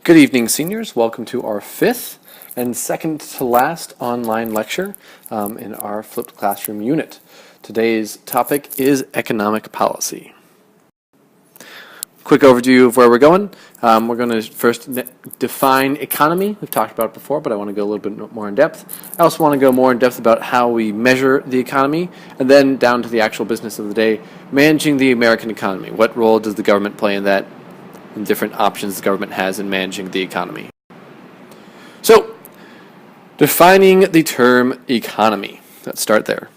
Good evening, seniors. Welcome to our fifth and second to last online lecture in our flipped classroom unit. Today's topic is economic policy. Quick overview of where we're going. We're going to first define economy. We've talked about it before, but I want to go a little bit more in depth. I also want to go more in depth about how we measure the economy, and then down to the actual business of the day, managing the American economy. What role does the government play in that? And different options the government has in managing the economy. So, defining the term economy. Let's start there.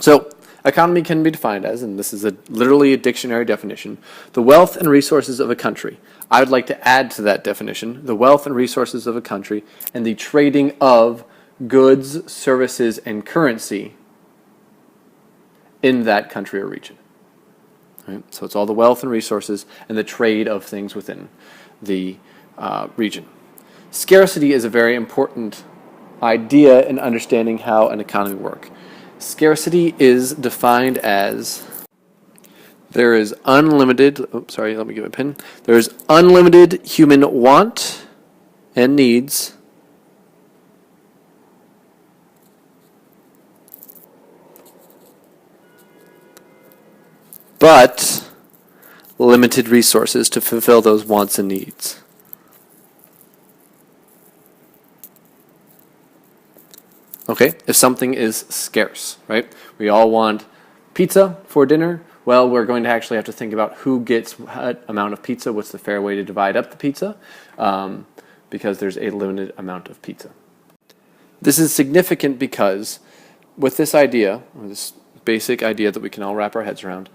So, economy can be defined as, and this is literally a dictionary definition, the wealth and resources of a country. I would like to add to that definition the wealth and resources of a country and the trading of goods, services, and currency in that country or region. Right? So it's all the wealth and resources and the trade of things within the region. Scarcity is a very important idea in understanding how an economy works. Scarcity is defined as there is unlimited, let me give a pin. There is unlimited human want and needs but limited resources to fulfill those wants and needs. Okay, if something is scarce, right? We all want pizza for dinner. Well, we're going to actually have to think about who gets what amount of pizza, what's the fair way to divide up the pizza, because there's a limited amount of pizza. This is significant because with this idea, or this basic idea that we can all wrap our heads around,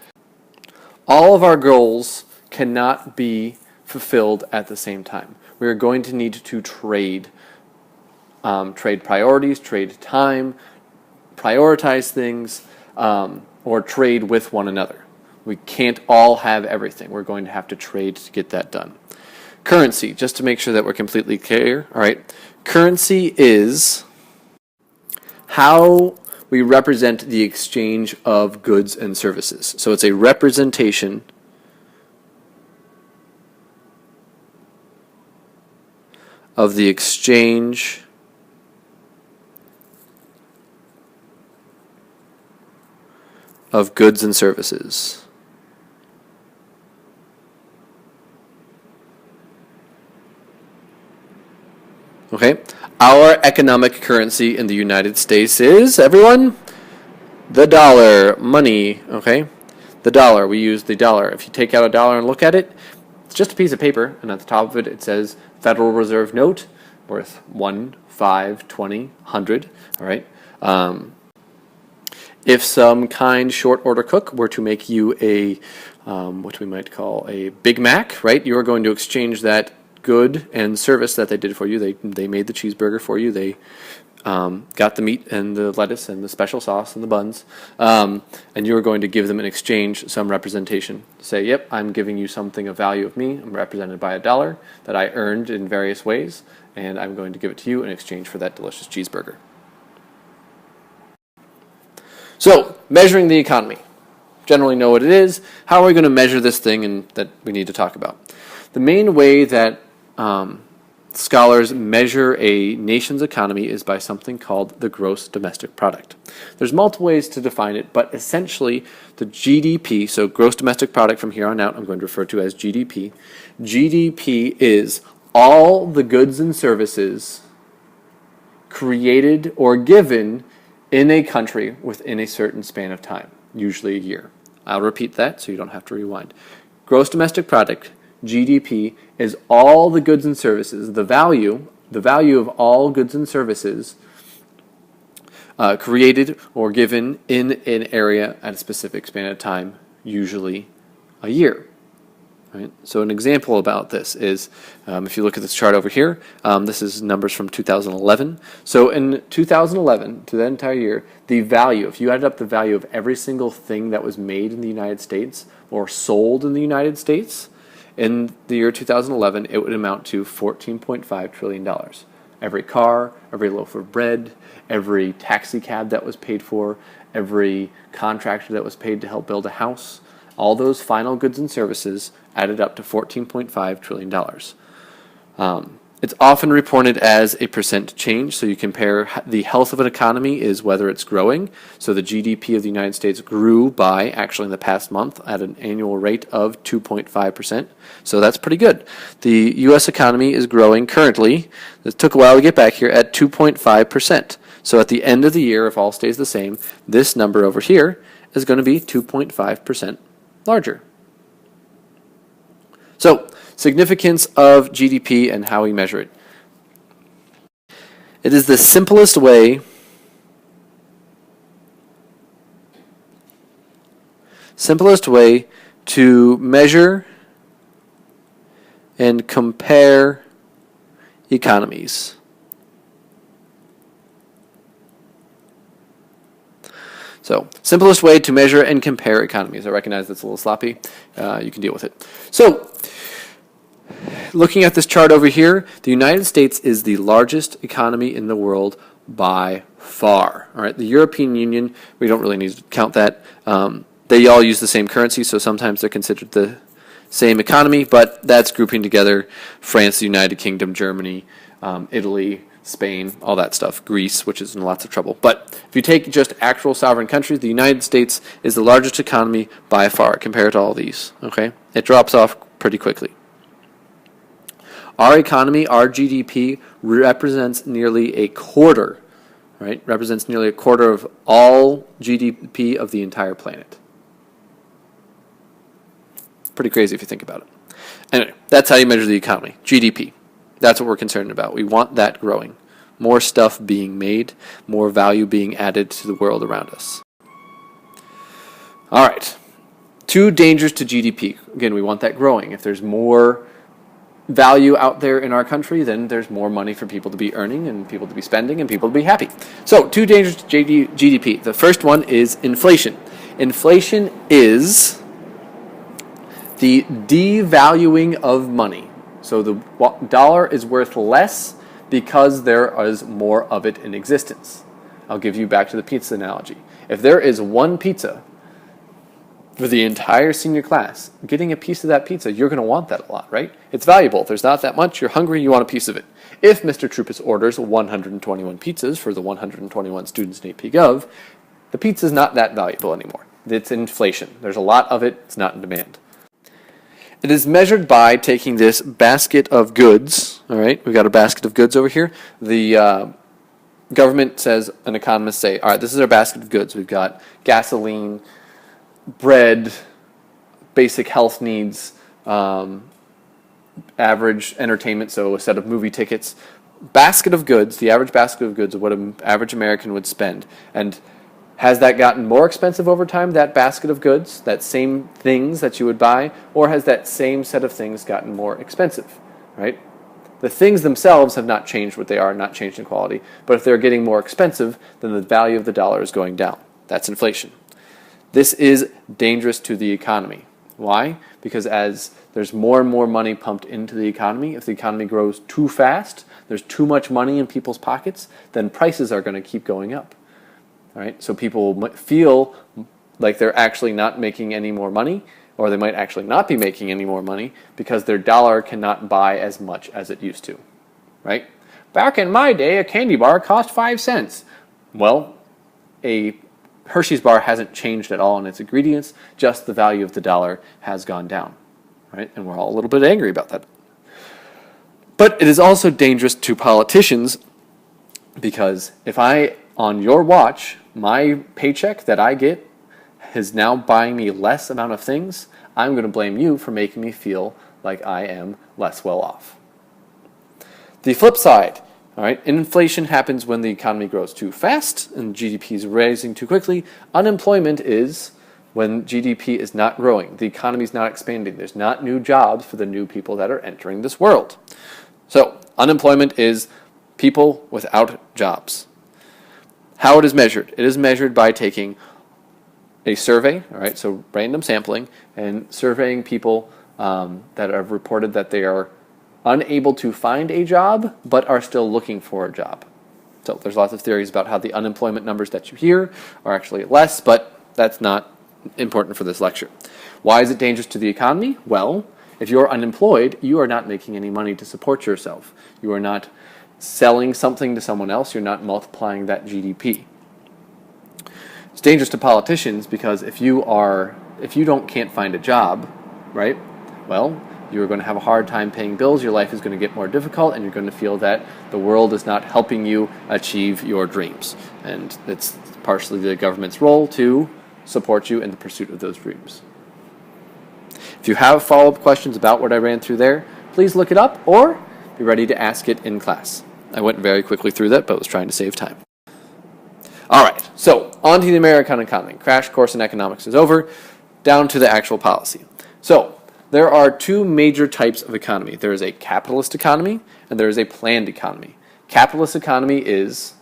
all of our goals cannot be fulfilled at the same time. We are going to need to trade priorities, trade time, prioritize things, or trade with one another. We can't all have everything. We're going to have to trade to get that done. Currency, just to make sure that we're completely clear, all right? Currency is how we represent the exchange of goods and services. So it's a representation of the exchange of goods and services. Okay? Our economic currency in the United States is, everyone, the dollar, money, okay? The dollar, we use the dollar. If you take out a dollar and look at it, it's just a piece of paper, and at the top of it, it says Federal Reserve note worth 1, 5, 20, 100, all right? If some kind short order cook were to make you a, what we might call a Big Mac, right? You are going to exchange that good and service that they did for you. They made the cheeseburger for you. They got the meat and the lettuce and the special sauce and the buns, and you're going to give them in exchange some representation. Say, yep, I'm giving you something of value of me. I'm represented by a dollar that I earned in various ways, and I'm going to give it to you in exchange for that delicious cheeseburger. So, measuring the economy. Generally know what it is. How are we going to measure this thing and that we need to talk about? The main way that scholars measure a nation's economy is by something called the gross domestic product. There's multiple ways to define it, but essentially the GDP, so gross domestic product from here on out, I'm going to refer to as GDP. GDP is all the goods and services created or given in a country within a certain span of time, usually a year. I'll repeat that so you don't have to rewind. Gross domestic product, GDP, is all the goods and services, the value of all goods and services created or given in an area at a specific span of time, usually a year. Right? So an example about this is, if you look at this chart over here, this is numbers from 2011. So in 2011, to that entire year, the value, if you added up the value of every single thing that was made in the United States or sold in the United States, in the year 2011, it would amount to $14.5 trillion. Every car, every loaf of bread, every taxi cab that was paid for, every contractor that was paid to help build a house, all those final goods and services added up to $14.5 trillion. It's often reported as a percent change, so you compare the health of an economy is whether it's growing. So the GDP of the United States grew by, actually in the past month, at an annual rate of 2.5%. So that's pretty good. The U.S. economy is growing currently, it took a while to get back here, at 2.5%. So at the end of the year, if all stays the same, this number over here is going to be 2.5% larger. So, significance of GDP and how we measure it. It is the simplest way to measure and compare economies. So, simplest way to measure and compare economies. I recognize that's a little sloppy. You can deal with it. So, looking at this chart over here, the United States is the largest economy in the world by far. All right, the European Union, we don't really need to count that. They all use the same currency, so sometimes they're considered the same economy, but that's grouping together France, the United Kingdom, Germany, Italy, Spain, all that stuff, Greece, which is in lots of trouble. But if you take just actual sovereign countries, the United States is the largest economy by far compared to all these. Okay, it drops off pretty quickly. Our economy, our GDP, represents nearly a quarter, right? Represents nearly a quarter of all GDP of the entire planet. Pretty crazy if you think about it. Anyway, that's how you measure the economy, GDP. That's what we're concerned about. We want that growing. More stuff being made, more value being added to the world around us. All right. 2 dangers to GDP. Again, we want that growing. If there's more value out there in our country, then there's more money for people to be earning and people to be spending and people to be happy. So, 2 dangers to GDP. The first one is inflation. Inflation is the devaluing of money. So the dollar is worth less because there is more of it in existence. I'll give you back to the pizza analogy. If there is one pizza for the entire senior class, getting a piece of that pizza, you're going to want that a lot, right? It's valuable. If there's not that much, you're hungry, you want a piece of it. If Mr. Troopus orders 121 pizzas for the 121 students in AP Gov, the pizza's not that valuable anymore. It's inflation. There's a lot of it. It's not in demand. It is measured by taking this basket of goods, all right? We've got a basket of goods over here. The government says, an economist say, all right, this is our basket of goods. We've got gasoline, bread, basic health needs, average entertainment, so a set of movie tickets. Basket of goods, the average basket of goods of what an average American would spend. And has that gotten more expensive over time, that basket of goods, that same things that you would buy, or has that same set of things gotten more expensive, right? The things themselves have not changed what they are, not changed in quality, but if they're getting more expensive, then the value of the dollar is going down. That's inflation. This is dangerous to the economy. Why? Because as there's more and more money pumped into the economy, if the economy grows too fast, there's too much money in people's pockets, then prices are going to keep going up. All right? So people might feel like they're actually not making any more money, or they might actually not be making any more money because their dollar cannot buy as much as it used to. Right? Back in my day, a candy bar cost 5 cents. Well, a Hershey's bar hasn't changed at all in its ingredients, just the value of the dollar has gone down, right? And we're all a little bit angry about that. But it is also dangerous to politicians because if on your watch, my paycheck that I get is now buying me less amount of things, I'm going to blame you for making me feel like I am less well off. The flip side, all right, inflation happens when the economy grows too fast and GDP is rising too quickly. Unemployment is when GDP is not growing. The economy is not expanding. There's not new jobs for the new people that are entering this world. So unemployment is people without jobs. How it is measured? It is measured by taking a survey, all right, so random sampling, and surveying people that have reported that they are unable to find a job, but are still looking for a job. So there's lots of theories about how the unemployment numbers that you hear are actually less, but that's not important for this lecture. Why is it dangerous to the economy? Well, If you're unemployed, you are not making any money to support yourself. You are not selling something to someone else. You're not multiplying that GDP. It's dangerous to politicians because if you can't find a job, right? Well, you're going to have a hard time paying bills. Your life is going to get more difficult, and you're going to feel that the world is not helping you achieve your dreams. And it's partially the government's role to support you in the pursuit of those dreams. If you have follow-up questions about what I ran through there, please look it up or be ready to ask it in class. I went very quickly through that, but was trying to save time. All right, so on to the American economy. Crash course in economics is over. Down to the actual policy. So there are two major types of economy. There is a capitalist economy and there is a planned economy. Capitalist economy is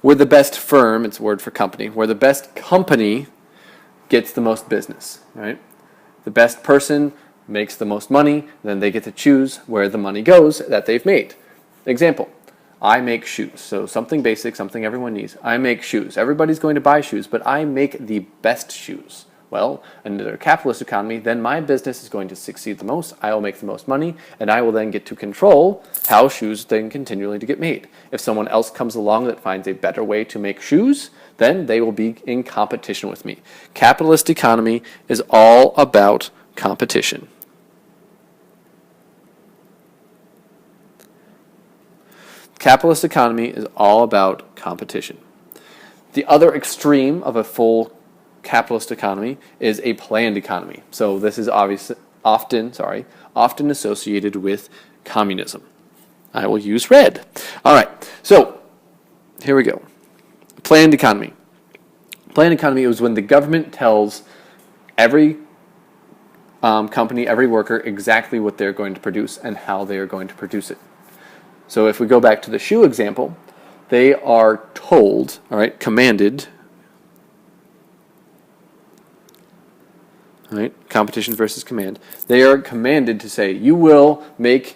where the best firm, it's a word for company, where the best company gets the most business, right? The best person makes the most money, then they get to choose where the money goes that they've made. Example, I make shoes. So something basic, something everyone needs. I make shoes. Everybody's going to buy shoes, but I make the best shoes. Well, under a capitalist economy, then my business is going to succeed the most, I will make the most money, and I will then get to control how shoes then continually to get made. If someone else comes along that finds a better way to make shoes, then they will be in competition with me. Capitalist economy is all about competition. Capitalist economy is all about competition. The other extreme of a full capitalist economy is a planned economy. So this is often associated with communism. I will use red. All right, so here we go. Planned economy. Planned economy is when the government tells every company, every worker, exactly what they're going to produce and how they are going to produce it. So if we go back to the shoe example, they are told, all right, commanded, all right, competition versus command. They are commanded to say, you will make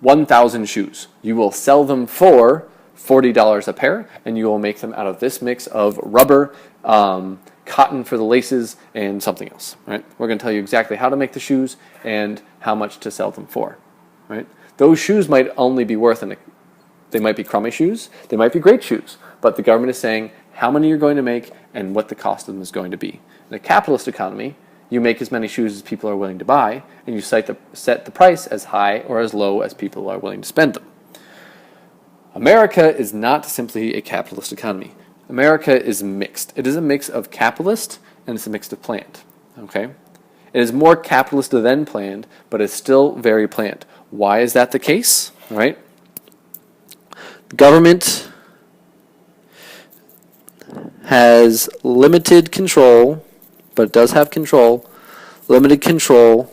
1,000 shoes. You will sell them for $40 a pair, and you will make them out of this mix of rubber, cotton for the laces, and something else. Right? We're going to tell you exactly how to make the shoes and how much to sell them for. Right? Those shoes might only be worth, they might be crummy shoes, they might be great shoes, but the government is saying how many you're going to make and what the cost of them is going to be. In a capitalist economy, you make as many shoes as people are willing to buy, and you set the price as high or as low as people are willing to spend them. America is not simply a capitalist economy. America is mixed. It is a mix of capitalist and it's a mix of planned. Okay? It is more capitalist than planned, but it's still very planned. Why is that the case? All right? Government has limited control, but it does have control, limited control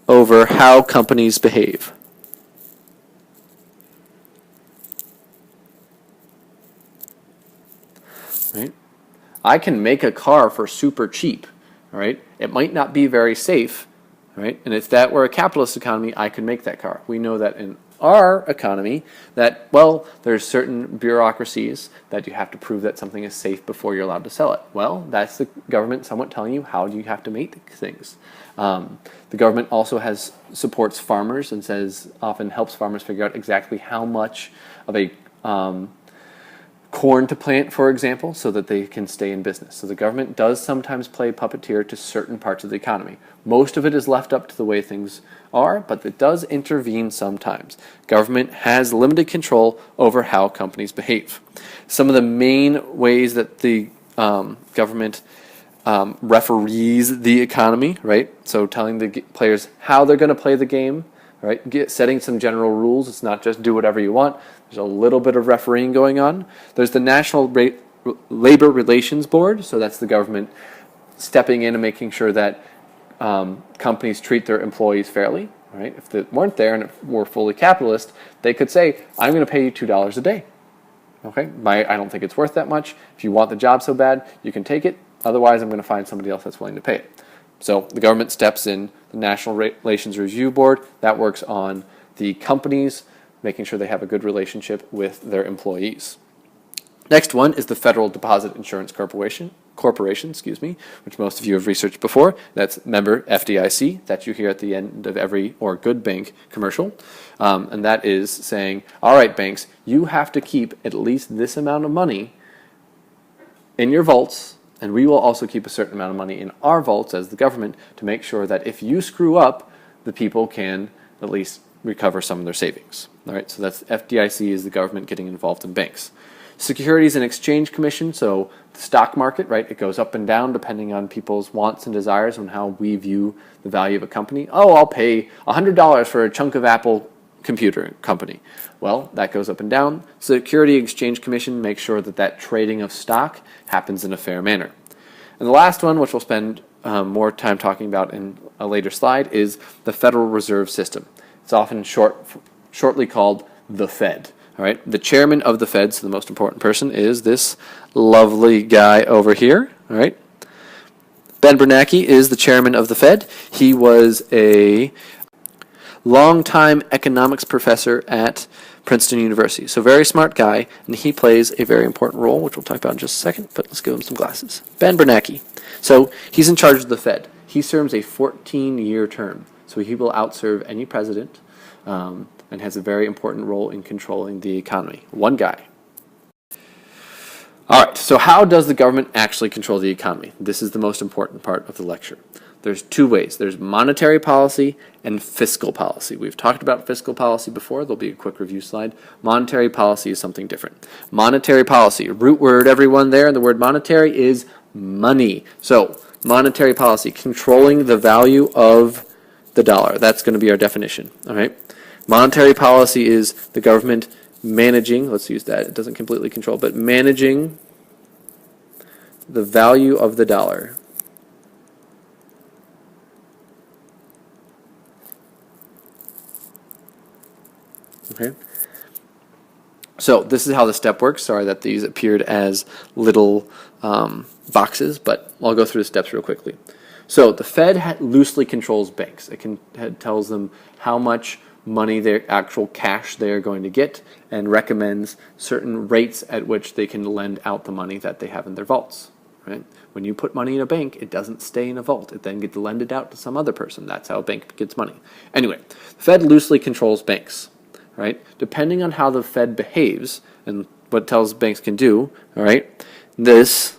over how companies behave. Right? I can make a car for super cheap. All right? It might not be very safe. Right? And if that were a capitalist economy, I could make that car. We know that in our economy that, well, there's certain bureaucracies that you have to prove that something is safe before you're allowed to sell it. Well, that's the government somewhat telling you how you have to make things. The government also supports farmers and often helps farmers figure out exactly how much of a corn to plant, for example, so that they can stay in business. So the government does sometimes play puppeteer to certain parts of the economy. Most of it is left up to the way things are, but it does intervene sometimes. Government has limited control over how companies behave. Some of the main ways that the government referees the economy, right? So telling the players how they're going to play the game, right? Setting some general rules. It's not just do whatever you want. There's a little bit of refereeing going on. There's the National Labor Relations Board, so that's the government stepping in and making sure that companies treat their employees fairly. Right? If they weren't there and it were fully capitalist, they could say, I'm going to pay you $2 a day. Okay? I don't think it's worth that much. If you want the job so bad, you can take it. Otherwise, I'm going to find somebody else that's willing to pay it. So the government steps in. The National Relations Review Board, that works on the companies, making sure they have a good relationship with their employees. Next one is the Federal Deposit Insurance Corporation. corporation, which most of you have researched before. That's member FDIC that you hear at the end of every or good bank commercial. And that is saying, all right, banks, you have to keep at least this amount of money in your vaults, and we will also keep a certain amount of money in our vaults as the government to make sure that if you screw up, the people can at least recover some of their savings. All right, so that's FDIC is the government getting involved in banks. Securities and Exchange Commission, so the stock market, right? It goes up and down depending on people's wants and desires and how we view the value of a company. Oh, I'll pay $100 for a chunk of Apple computer company. Well, that goes up and down. Security Exchange Commission makes sure that that trading of stock happens in a fair manner. And the last one, which we'll spend more time talking about in a later slide, is the Federal Reserve System. It's often shortly called the Fed. All right, the chairman of the Fed, so the most important person, is this lovely guy over here. All right, Ben Bernanke is the chairman of the Fed. He was a longtime economics professor at Princeton University. So very smart guy, and he plays a very important role, which we'll talk about in just a second, but let's give him some glasses. Ben Bernanke. So he's in charge of the Fed. He serves a 14-year term, so he will outserve any president, and has a very important role in controlling the economy. One guy. All right, so how does the government actually control the economy? This is the most important part of the lecture. There's two ways. There's monetary policy and fiscal policy. We've talked about fiscal policy before. There'll be a quick review slide. Monetary policy is something different. Monetary policy, root word everyone there, and the word monetary is money. So monetary policy, controlling the value of the dollar. That's going to be our definition. All right. Monetary policy is the government managing, let's use that, it doesn't completely control, but managing the value of the dollar. Okay. So this is how the step works. Sorry that these appeared as little boxes, but I'll go through the steps real quickly. So the Fed loosely controls banks. It tells them how much money, their actual cash they're going to get, and recommends certain rates at which they can lend out the money that they have in their vaults. Right? When you put money in a bank, it doesn't stay in a vault. It then gets lended out to some other person. That's how a bank gets money. Anyway, the Fed loosely controls banks. Right? Depending on how the Fed behaves and what it tells banks can do, all right, this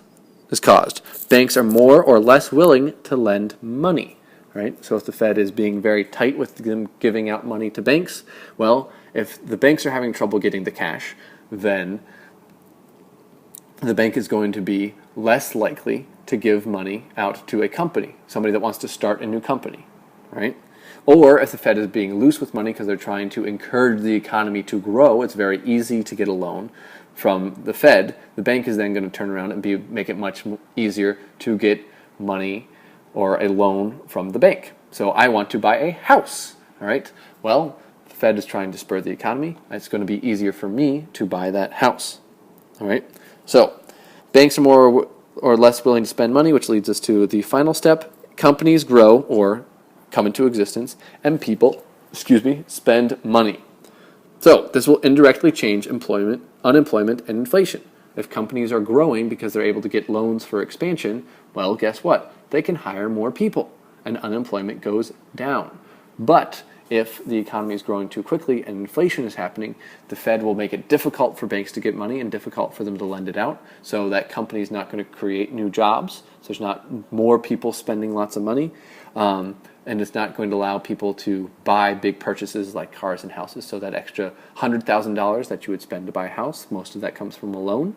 is caused. Banks are more or less willing to lend money. Right? So if the Fed is being very tight with them giving out money to banks, well, if the banks are having trouble getting the cash, then the bank is going to be less likely to give money out to a company, somebody that wants to start a new company, right? Or if the Fed is being loose with money because they're trying to encourage the economy to grow, it's very easy to get a loan from the Fed. The bank is then going to turn around and make it much easier to get money or a loan from the bank. So I want to buy a house, all right? Well, the Fed is trying to spur the economy. It's going to be easier for me to buy that house, all right? So banks are more or less willing to spend money, which leads us to the final step. Companies grow or come into existence, and people, spend money. So this will indirectly change employment, unemployment, and inflation. If companies are growing because they're able to get loans for expansion, well, guess what? They can hire more people, and unemployment goes down. But if the economy is growing too quickly and inflation is happening, the Fed will make it difficult for banks to get money and difficult for them to lend it out, so that company is not going to create new jobs. So there's not more people spending lots of money, and it's not going to allow people to buy big purchases like cars and houses. So that extra $100,000 that you would spend to buy a house, most of that comes from a loan,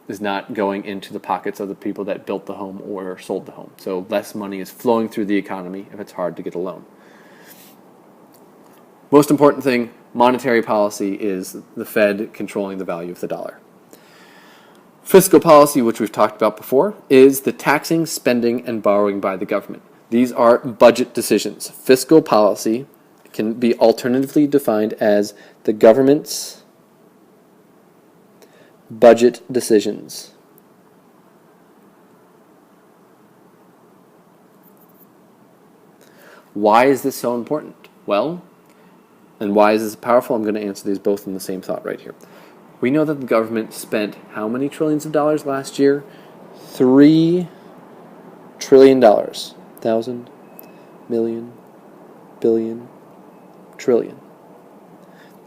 is not going into the pockets of the people that built the home or sold the home. So less money is flowing through the economy if it's hard to get a loan. Most important thing, monetary policy is the Fed controlling the value of the dollar. Fiscal policy, which we've talked about before, is the taxing, spending, and borrowing by the government. These are budget decisions. Fiscal policy can be alternatively defined as the government's budget decisions. Why is this so important? Well, and why is this powerful? I'm going to answer these both in the same thought right here. We know that the government spent how many trillions of dollars last year? $3 trillion. Thousand, million, billion, trillion.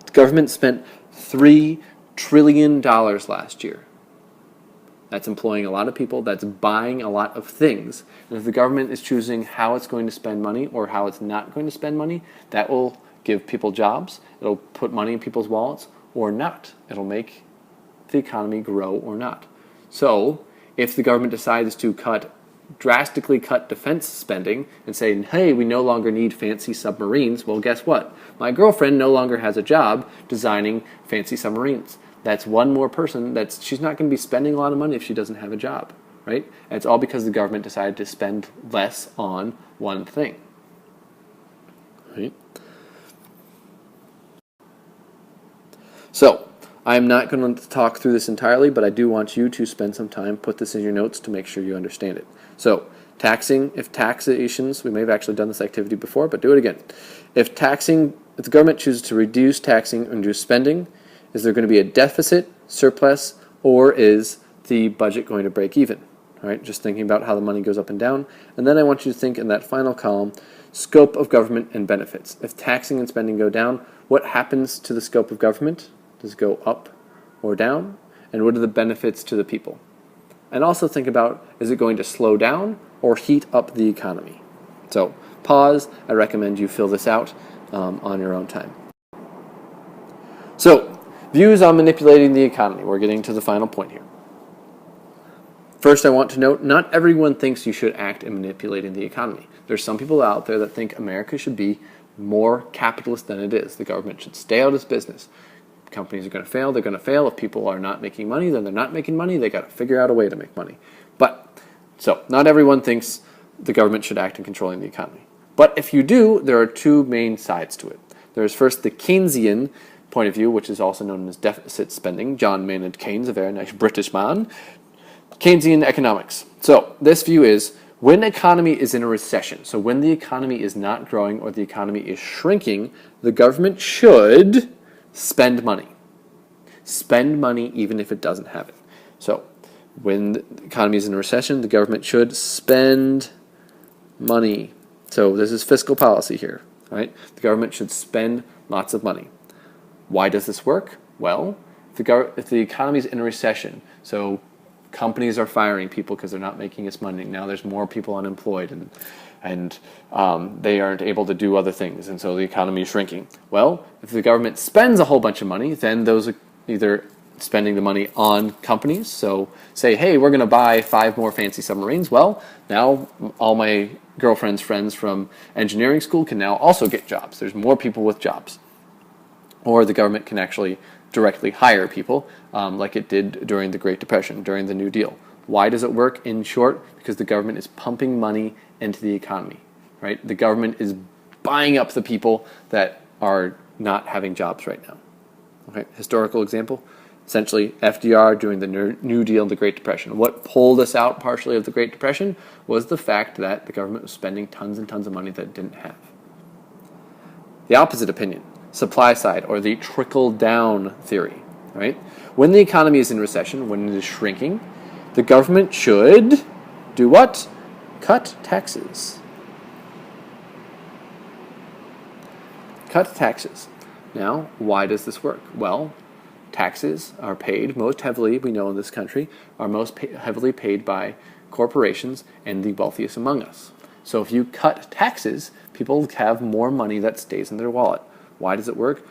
The government spent $3 trillion last year. That's employing a lot of people. That's buying a lot of things. And if the government is choosing how it's going to spend money or how it's not going to spend money, that will give people jobs. It'll put money in people's wallets or not. It'll make the economy grow or not. So if the government decides to drastically cut defense spending and say, hey, we no longer need fancy submarines, well, guess what? My girlfriend no longer has a job designing fancy submarines. That's one more person she's not going to be spending a lot of money if she doesn't have a job, right? And it's all because the government decided to spend less on one thing, right? So I'm not going to talk through this entirely, but I do want you to spend some time, put this in your notes to make sure you understand it. So taxations, we may have actually done this activity before, but do it again. If the government chooses to reduce taxing and reduce spending, is there going to be a deficit, surplus, or is the budget going to break even? All right, just thinking about how the money goes up and down. And then I want you to think in that final column, scope of government and benefits. If taxing and spending go down, what happens to the scope of government? Does it go up or down? And what are the benefits to the people? And also think about, is it going to slow down or heat up the economy? So pause. I recommend you fill this out on your own time. So, views on manipulating the economy. We're getting to the final point here. First, I want to note, not everyone thinks you should act in manipulating the economy. There's some people out there that think America should be more capitalist than it is. The government should stay out of business. Companies are going to fail. They're going to fail. If people are not making money, then they're not making money. They got to figure out a way to make money. So not everyone thinks the government should act in controlling the economy. But if you do, there are two main sides to it. There's first the Keynesian point of view, which is also known as deficit spending. John Maynard Keynes, a very nice British man. Keynesian economics. So this view is when the economy is in a recession, so when the economy is not growing or the economy is shrinking, the government should spend money. Spend money even if it doesn't have it. So when the economy is in a recession, the government should spend money. So this is fiscal policy here, right? The government should spend lots of money. Why does this work? Well, if the economy is in a recession, so companies are firing people because they're not making as money. Now there's more people unemployed and they aren't able to do other things, and so the economy is shrinking. Well, if the government spends a whole bunch of money, then those are either spending the money on companies. So say, hey, we're going to buy 5 more fancy submarines. Well, now all my girlfriend's friends from engineering school can now also get jobs. There's more people with jobs. Or the government can actually directly hire people like it did during the Great Depression, during the New Deal. Why does it work? In short, because the government is pumping money into the economy, right? The government is buying up the people that are not having jobs right now. Okay, historical example, essentially FDR during the New Deal and the Great Depression. What pulled us out partially of the Great Depression was the fact that the government was spending tons and tons of money that it didn't have. The opposite opinion, supply side, or the trickle-down theory, right? When the economy is in recession, when it is shrinking, the government should do what? Cut taxes. Cut taxes. Now, why does this work? Well, taxes are paid most heavily, we know in this country, are most heavily paid by corporations and the wealthiest among us. So if you cut taxes, people have more money that stays in their wallet. Why does it work?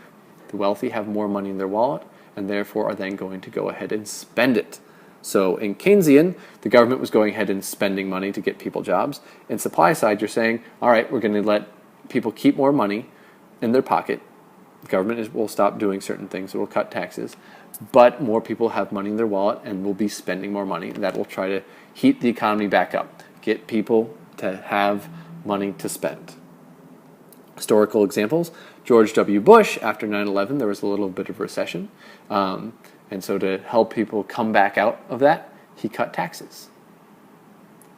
The wealthy have more money in their wallet and therefore are then going to go ahead and spend it. So in Keynesian, the government was going ahead and spending money to get people jobs. In supply side, you're saying, all right, we're going to let people keep more money in their pocket. The government will stop doing certain things. It will cut taxes. But more people have money in their wallet and will be spending more money. And that will try to heat the economy back up, get people to have money to spend. Historical examples, George W. Bush, after 9/11, there was a little bit of recession. And so to help people come back out of that, he cut taxes.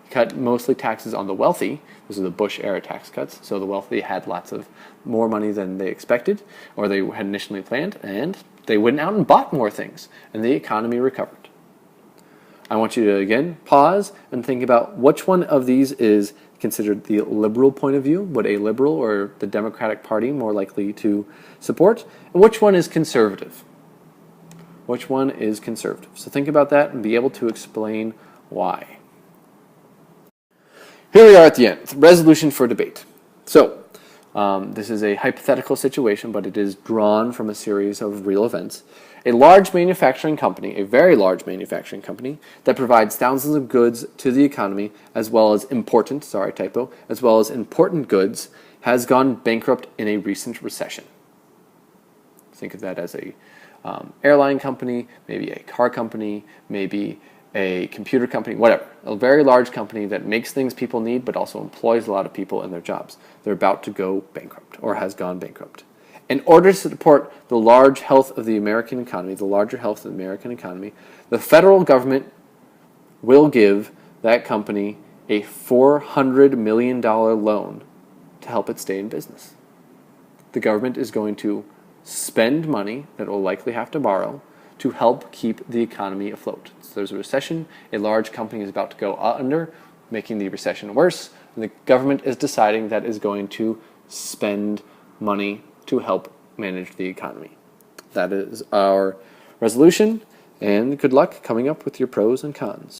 He cut mostly taxes on the wealthy. Those are the Bush-era tax cuts. So the wealthy had lots of more money than they expected or they had initially planned, and they went out and bought more things, and the economy recovered. I want you to, again, pause and think about which one of these is considered the liberal point of view, what a liberal or the Democratic Party more likely to support, and which one is conservative. Which one is conservative? So think about that and be able to explain why. Here we are at the end, resolution for debate. So this is a hypothetical situation, but it is drawn from a series of real events. A large manufacturing company, a very large manufacturing company, that provides thousands of goods to the economy, as well as important goods, has gone bankrupt in a recent recession. Think of that as a airline company, maybe a car company, maybe a computer company, whatever. A very large company that makes things people need, but also employs a lot of people in their jobs. They're about to go bankrupt, or has gone bankrupt. In order to support the large health of the American economy, the larger health of the American economy, the federal government will give that company a $400 million loan to help it stay in business. The government is going to spend money that it will likely have to borrow to help keep the economy afloat. So there's a recession, a large company is about to go under, making the recession worse, and the government is deciding that is going to spend money to help manage the economy. That is our resolution, and good luck coming up with your pros and cons.